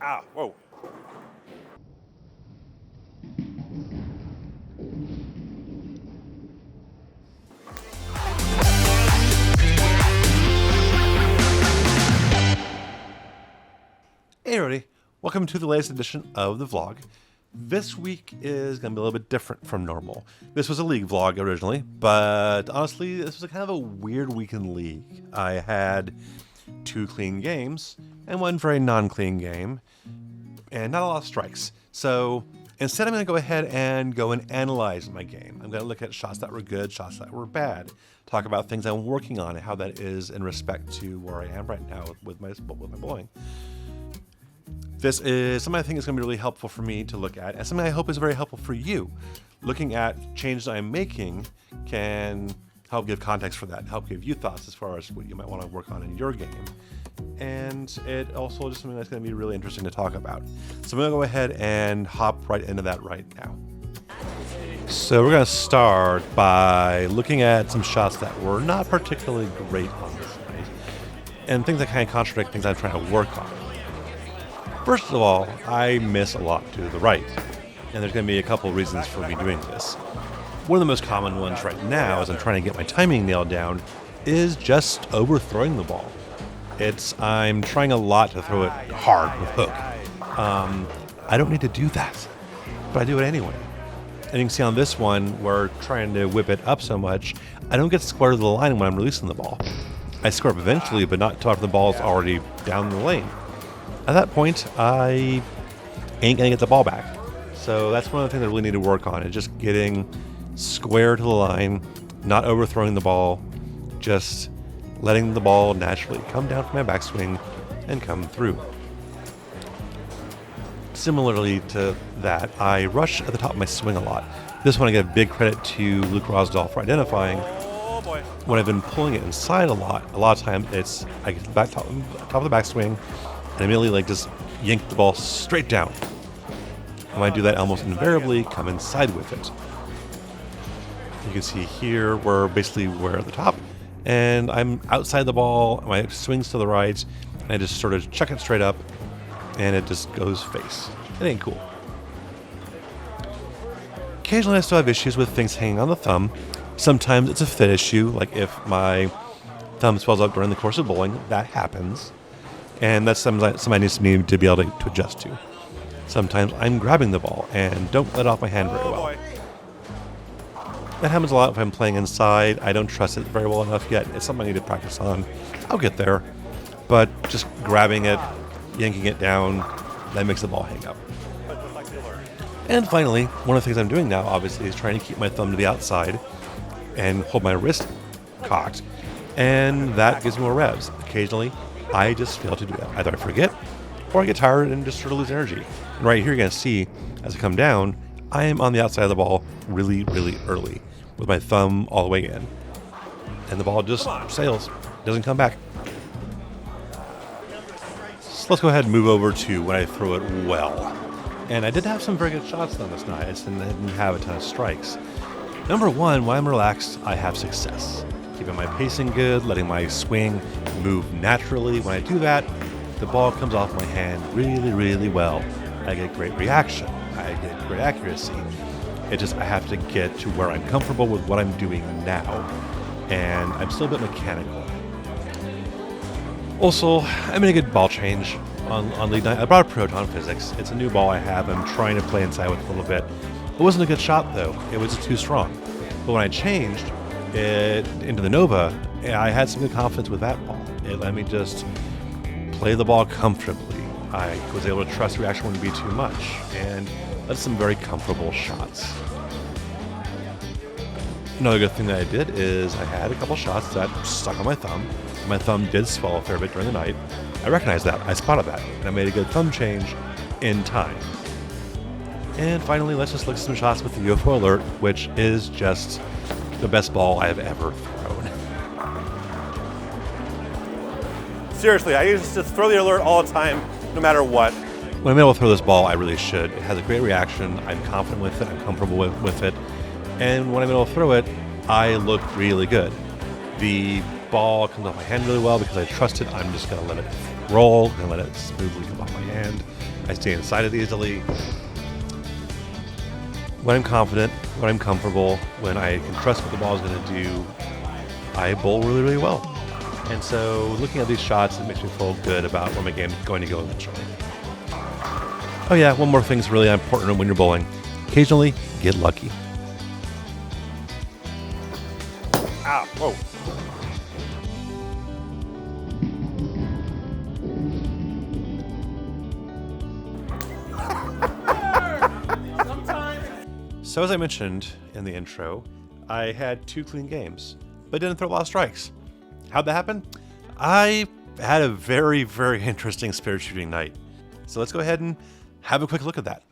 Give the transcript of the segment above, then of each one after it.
Ah, whoa. Hey everybody, welcome to the latest edition of the vlog. This week is going to be a little bit different from normal. This was a League vlog originally, but honestly, this was kind of a weird week in League. I had 2 clean games and 1 very non-clean game, and not a lot of strikes. So instead, I'm going to go ahead and analyze my game. I'm going to look at shots that were good, shots that were bad, talk about things I'm working on and how that is in respect to where I am right now with my bowling. This is something I think is going to be really helpful for me to look at, and something I hope is very helpful for you. Looking at changes I'm making can help give context for that, help give you thoughts as far as what you might want to work on in your game. And it also just something that's going to be really interesting to talk about. So I'm going to go ahead and hop right into that right now. So we're going to start by looking at some shots that were not particularly great on this night, and things that kind of contradict things I'm trying to work on. First of all, I miss a lot to the right, and there's going to be a couple of reasons for me doing this. One of the most common ones right now, as I'm trying to get my timing nailed down, is just overthrowing the ball. I'm trying a lot to throw it hard with hook. I don't need to do that, but I do it anyway. And you can see on this one, we're trying to whip it up so much, I don't get square to the line when I'm releasing the ball. I score up eventually, but not until after the ball is already down the lane. At that point, I ain't gonna get the ball back. So that's one of the things I really need to work on, is just getting square to the line, not overthrowing the ball, just letting the ball naturally come down from my backswing and come through. Similarly to that, I rush at the top of my swing a lot. This one I give big credit to Luke Rosdahl for identifying. When I've been pulling it inside a lot of times I get to the top of the backswing, and immediately just yank the ball straight down. And when I do that, almost invariably come inside with it. You can see here we're at the top, and I'm outside the ball, my swing's to the right, and I just sort of chuck it straight up, and it just goes face. It ain't cool. Occasionally I still have issues with things hanging on the thumb. Sometimes it's a fit issue, like if my thumb swells up during the course of bowling, that happens. And that's something I need to be able to adjust to. Sometimes I'm grabbing the ball and don't let off my hand very well. That happens a lot if I'm playing inside. I don't trust it very well enough yet. It's something I need to practice on. I'll get there. But just grabbing it, yanking it down, that makes the ball hang up. And finally, one of the things I'm doing now, obviously, is trying to keep my thumb to the outside and hold my wrist cocked. And that gives me more revs. Occasionally, I just fail to do that. Either I forget, or I get tired and just sort of lose energy. And right here you're going to see, as I come down, I am on the outside of the ball really, really early, with my thumb all the way in. And the ball just sails, doesn't come back. So let's go ahead and move over to when I throw it well. And I did have some very good shots on this night. I just didn't have a ton of strikes. Number one, when I'm relaxed, I have success. Keeping my pacing good, letting my swing move naturally. When I do that, the ball comes off my hand really, really well. I get great reaction. I get great accuracy. I have to get to where I'm comfortable with what I'm doing now. And I'm still a bit mechanical. Also, I made a good ball change on league night. I brought a Proton Physix. It's a new ball I have. I'm trying to play inside with a little bit. It wasn't a good shot though. It was too strong. But when I changed it into the Nova, I had some good confidence with that ball. It let me just play the ball comfortably. I was able to trust the reaction wouldn't be too much, and that's some very comfortable shots. Another good thing that I did is I had a couple shots that stuck on my thumb. My thumb did swell a fair bit during the night. I recognized that, I spotted that, and I made a good thumb change in time. And finally, let's just look at some shots with the UFO alert, which is just the best ball I have ever thrown. Seriously, I used to just throw the alert all the time, no matter what. When I'm able to throw this ball, I really should. It has a great reaction. I'm confident with it. I'm comfortable with it. And when I'm able to throw it, I look really good. The ball comes off my hand really well because I trust it. I'm just going to let it roll and let it smoothly come off my hand. I stay inside it easily. When I'm confident, when I'm comfortable, when I can trust what the ball is going to do, I bowl really, really well. And so looking at these shots, it makes me feel good about where my game is going to go eventually. Oh yeah, one more thing is really important when you're bowling. Occasionally, get lucky. Ah, whoa. So as I mentioned in the intro, I had 2 clean games, but didn't throw a lot of strikes. How'd that happen? I had a very, very interesting spare shooting night. So let's go ahead and have a quick look at that.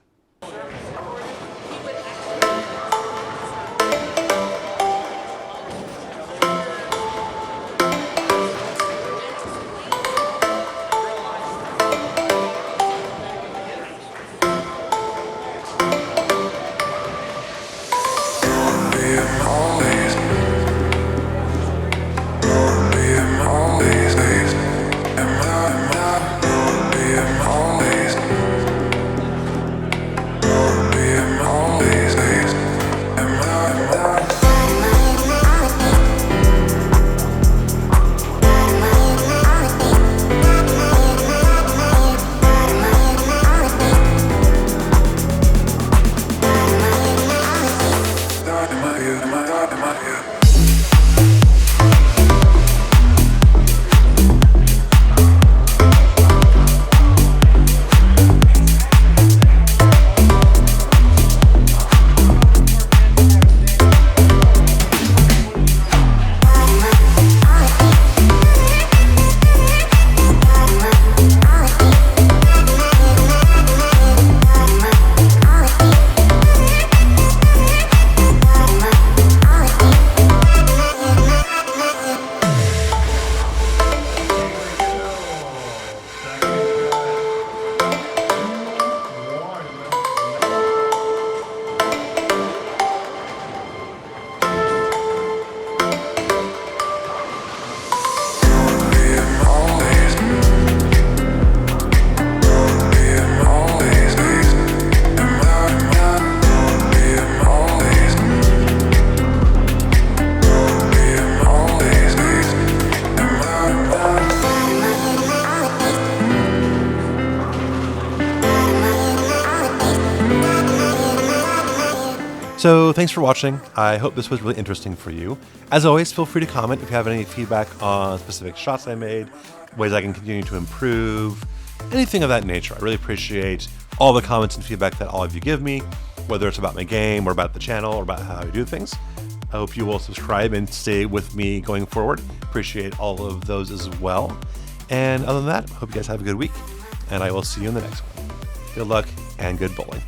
So thanks for watching. I hope this was really interesting for you. As always, feel free to comment if you have any feedback on specific shots I made, ways I can continue to improve, anything of that nature. I really appreciate all the comments and feedback that all of you give me, whether it's about my game or about the channel or about how I do things. I hope you will subscribe and stay with me going forward. Appreciate all of those as well. And other than that, hope you guys have a good week, and I will see you in the next one. Good luck and good bowling.